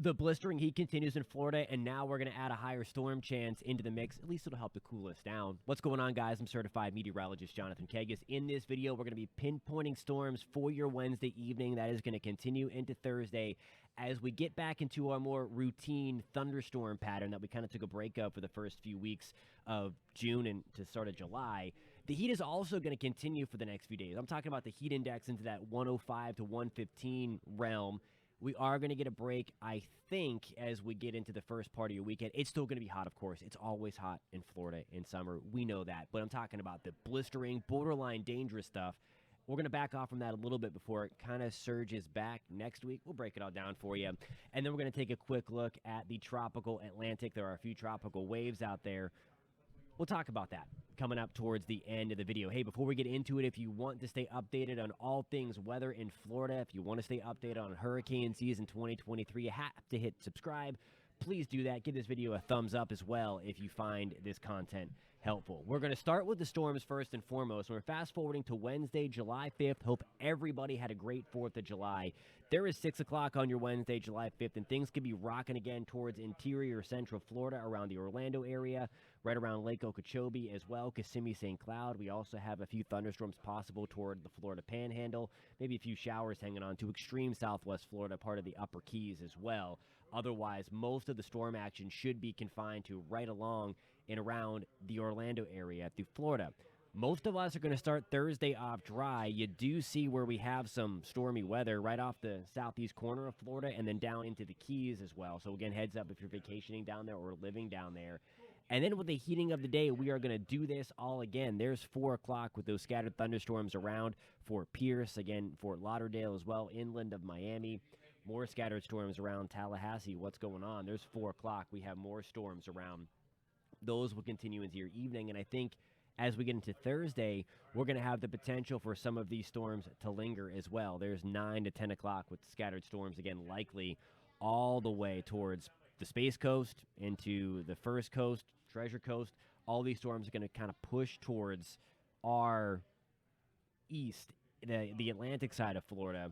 The blistering heat continues in Florida, and now we're going to add a higher storm chance into the mix. At least it'll help to cool us down. What's going on, guys? I'm certified meteorologist Jonathan Kegas. In this video, we're going to be pinpointing storms for your Wednesday evening. That is going to continue into Thursday as we get back into our more routine thunderstorm pattern that we kind of took a break of for the first few weeks of June and to start of July. The heat is also going to continue for the next few days. I'm talking about the heat index into that 105 to 115 realm. We are going to get a break, I think, as we get into the first part of your weekend. It's still going to be hot, of course. It's always hot in Florida in summer. We know that. But I'm talking about the blistering, borderline dangerous stuff. We're going to back off from that a little bit before it kind of surges back next week. We'll break it all down for you. And then we're going to take a quick look at the tropical Atlantic. There are a few tropical waves out there. We'll talk about that coming up towards the end of the video. Hey, before we get into it, if you want to stay updated on all things weather in Florida, if you want to stay updated on hurricane season 2023, you have to hit subscribe. Please do that. Give this video a thumbs up as well if you find this content helpful. We're going to start with the storms first and foremost. We're fast forwarding to Wednesday, July 5th. Hope everybody had a great 4th of July. There is 6 o'clock on your Wednesday, July 5th, and things could be rocking again towards interior central Florida around the Orlando area, right around Lake Okeechobee as well, Kissimmee, St. Cloud. We also have a few thunderstorms possible toward the Florida Panhandle, maybe a few showers hanging on to extreme southwest Florida, part of the Upper Keys as well. Otherwise, most of the storm action should be confined to right along and around the Orlando area through Florida. Most of us are going to start Thursday off dry. You do see where we have some stormy weather right off the southeast corner of Florida and then down into the Keys as well. So again, heads up if you're vacationing down there or living down there. And then with the heating of the day, we are going to do this all again. There's 4 o'clock with those scattered thunderstorms around Fort Pierce, again, Fort Lauderdale as well, inland of Miami. More scattered storms around Tallahassee. What's going on? There's 4 o'clock. We have more storms around. Those will continue into your evening. And I think as we get into Thursday, we're going to have the potential for some of these storms to linger as well. There's 9 to 10 o'clock with scattered storms, again, likely all the way towards the Space Coast, into the First Coast, Treasure Coast. All these storms are going to kind of push towards our east, the Atlantic side of Florida.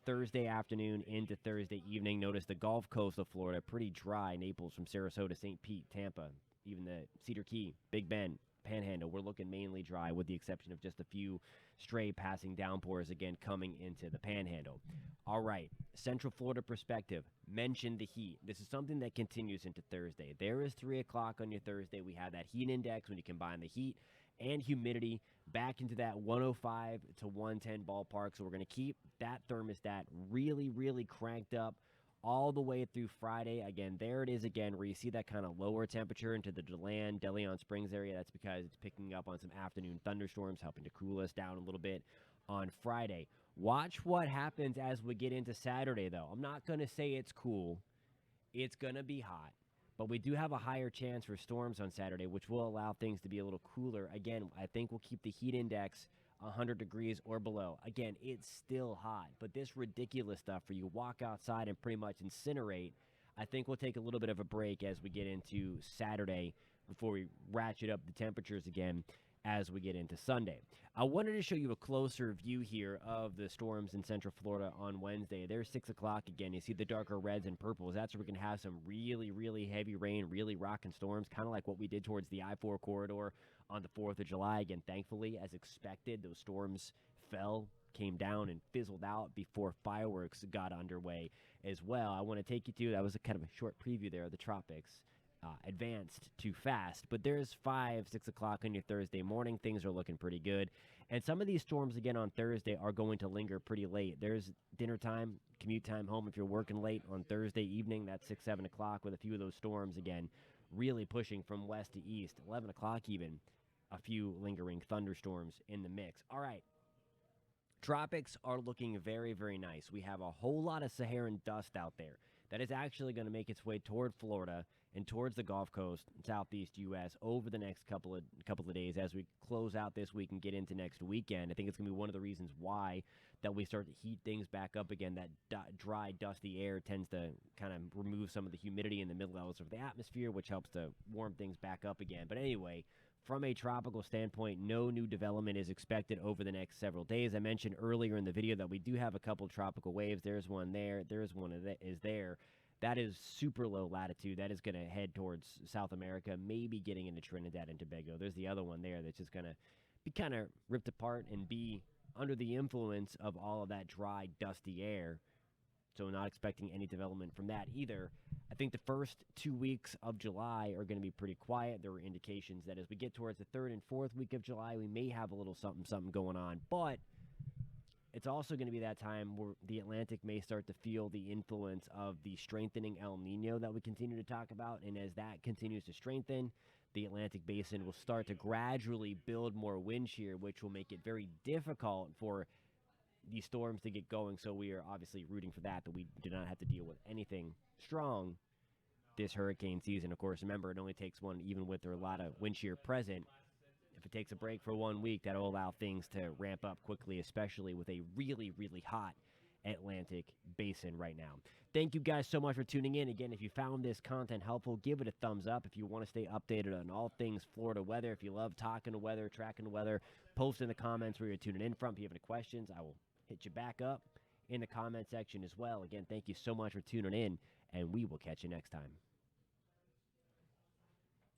Thursday afternoon into Thursday evening. Notice the Gulf Coast of Florida, pretty dry. Naples from Sarasota, St. Pete, Tampa, even the Cedar Key, Big Bend, Panhandle. We're looking mainly dry with the exception of just a few stray passing downpours again coming into the Panhandle. All right, Central Florida perspective. Mentioned the heat. This is something that continues into Thursday. There is 3 o'clock on your Thursday. We have that heat index when you combine the heat and humidity back into that 105 to 110 ballpark. So we're going to keep that thermostat really, really cranked up all the way through Friday. Again, there it is again, where you see that kind of lower temperature into the DeLand, DeLeon Springs area. That's because it's picking up on some afternoon thunderstorms, helping to cool us down a little bit on Friday. Watch what happens as we get into Saturday, though. I'm not going to say it's cool. It's going to be hot. But we do have a higher chance for storms on Saturday, which will allow things to be a little cooler. Again, I think we'll keep the heat index 100 degrees or below. Again, it's still hot, but this ridiculous stuff where you walk outside and pretty much incinerate, I think we'll take a little bit of a break as we get into Saturday before we ratchet up the temperatures again as we get into Sunday. I wanted to show you a closer view here of the storms in Central Florida on Wednesday. There's 6 o'clock again. You see the darker reds and purples. That's where we can have some really, really heavy rain, really rocking storms, kind of like what we did towards the I-4 corridor on the 4th of July. Again, thankfully, as expected, those storms came down and fizzled out before fireworks got underway as well. I want to take you to, that was a kind of a short preview there of the tropics. Advanced too fast, but there's 5, 6 o'clock on your Thursday morning. Things are looking pretty good, and some of these storms again on Thursday are going to linger pretty late. There's dinner time, commute time home if you're working late on Thursday evening. That's 6, 7 o'clock with a few of those storms again really pushing from west to east. 11 o'clock even, a few lingering thunderstorms in the mix. All right, tropics are looking very, very nice. We have a whole lot of Saharan dust out there that is actually going to make its way toward Florida and towards the Gulf Coast, southeast U.S. over the next couple of days as we close out this week and get into next weekend. I think it's going to be one of the reasons why that we start to heat things back up again. That dry, dusty air tends to kind of remove some of the humidity in the mid levels of the atmosphere, which helps to warm things back up again. But anyway, from a tropical standpoint, no new development is expected over the next several days. I mentioned earlier in the video that we do have a couple tropical waves. There's one there. There's one that is there. that is super low latitude. That is going to head towards South America, maybe getting into Trinidad and Tobago. There's the other one there that's just going to be kind of ripped apart and be under the influence of all of that dry, dusty air. So not expecting any development from that either. I think the first 2 weeks of July are going to be pretty quiet. There were indications that as we get towards the third and fourth week of July, we may have a little something going on. But it's also going to be that time where the Atlantic may start to feel the influence of the strengthening El Nino that we continue to talk about. And as that continues to strengthen, the Atlantic basin will start to gradually build more wind shear, which will make it very difficult for these storms to get going. So we are obviously rooting for that, but we do not have to deal with anything strong this hurricane season. Of course, remember, it only takes one, even with there a lot of wind shear present. If it takes a break for 1 week, that'll allow things to ramp up quickly, especially with a really, really hot Atlantic basin right now. Thank you guys so much for tuning in. Again, if you found this content helpful, give it a thumbs up. If you want to stay updated on all things Florida weather, if you love talking to weather, tracking the weather, post in the comments where you're tuning in from. If you have any questions, I will hit you back up in the comment section as well. Again, thank you so much for tuning in, and we will catch you next time.